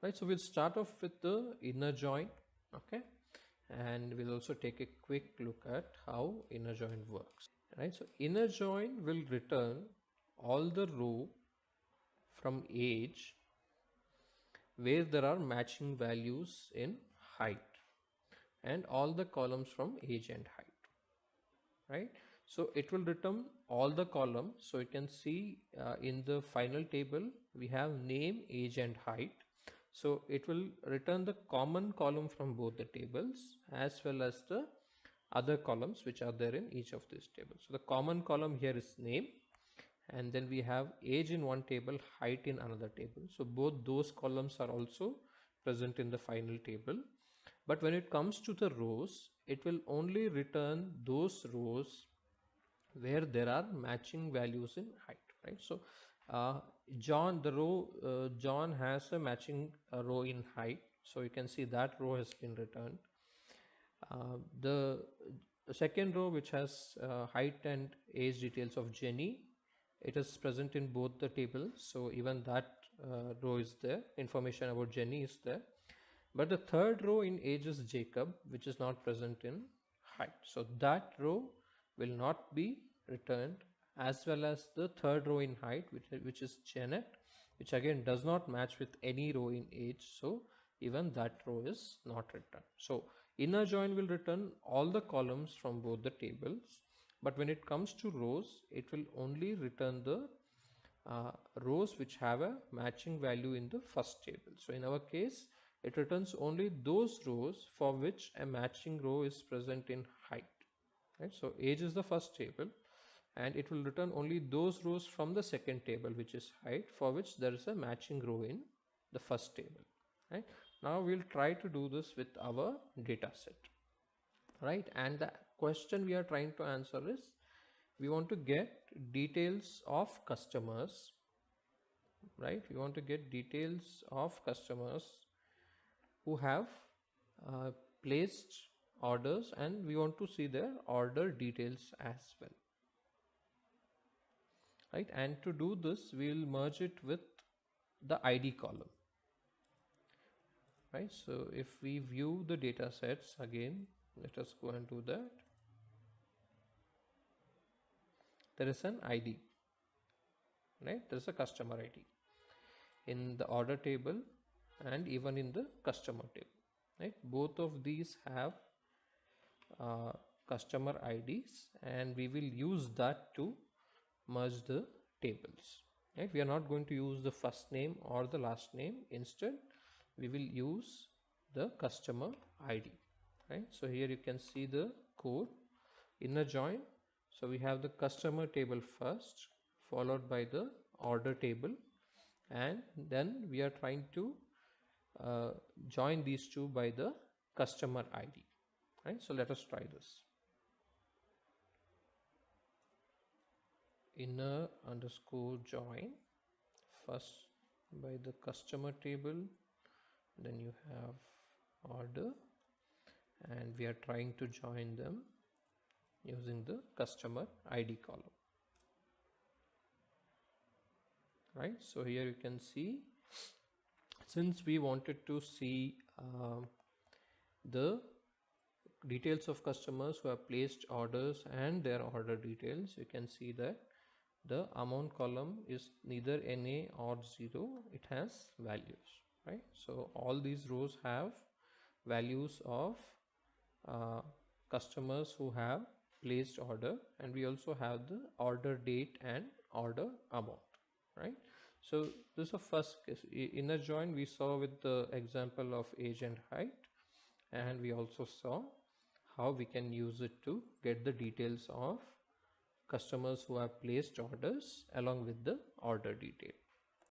right? So we'll start off with the inner join, okay, and we'll also take a quick look at how inner join works, right? So inner join will return all the row from age where there are matching values in height, and all the columns from age and height, right? So it will return all the columns. So you can see in the final table we have name, age and height. So it will return the common column from both the tables as well as the other columns which are there in each of these tables. So the common column here is name, and then we have age in one table, height in another table. So both those columns are also present in the final table. But when it comes to the rows, it will only return those rows where there are matching values in height, right? So John, the row John has a matching row in height, so you can see that row has been returned. The second row, which has height and age details of Jenny, it is present in both the tables, so even that row is there, information about Jenny is there. But the third row in age is Jacob, which is not present in height, so that row will not be returned, as well as the third row in height, which is Janet, which again does not match with any row in age, so even that row is not returned. So inner join will return all the columns from both the tables, but when it comes to rows, it will only return the rows which have a matching value in the first table. So in our case, it returns only those rows for which a matching row is present in height, right? So age is the first table, and it will return only those rows from the second table, which is height, for which there is a matching row in the first table, right? Now we'll try to do this with our data set, right? And the question we are trying to answer is, we want to get details of customers, right? We want to get details of customers who have placed orders, and we want to see their order details as well, right? And to do this, we will merge it with the ID column, right? So if we view the data sets again, let us go and do that. There is an ID, right? There is a customer ID in the order table and even in the customer table, right? Both of these have customer IDs, and we will use that to merge the tables, right? We are not going to use the first name or the last name. Instead, we will use the customer ID, right? So here you can see the code, inner join. So we have the customer table first, followed by the order table, and then we are trying to join these two by the customer ID, right? So let us try this. Inner underscore join first by the customer table, then you have order, and we are trying to join them using the customer ID column, right? So here you can see, since we wanted to see the details of customers who have placed orders and their order details, you can see that the amount column is neither NA or 0, it has values, right? So all these rows have values of customers who have placed order, and we also have the order date and order amount, right? So this is the first case. Inner join we saw with the example of age and height, and we also saw how we can use it to get the details of customers who have placed orders along with the order detail.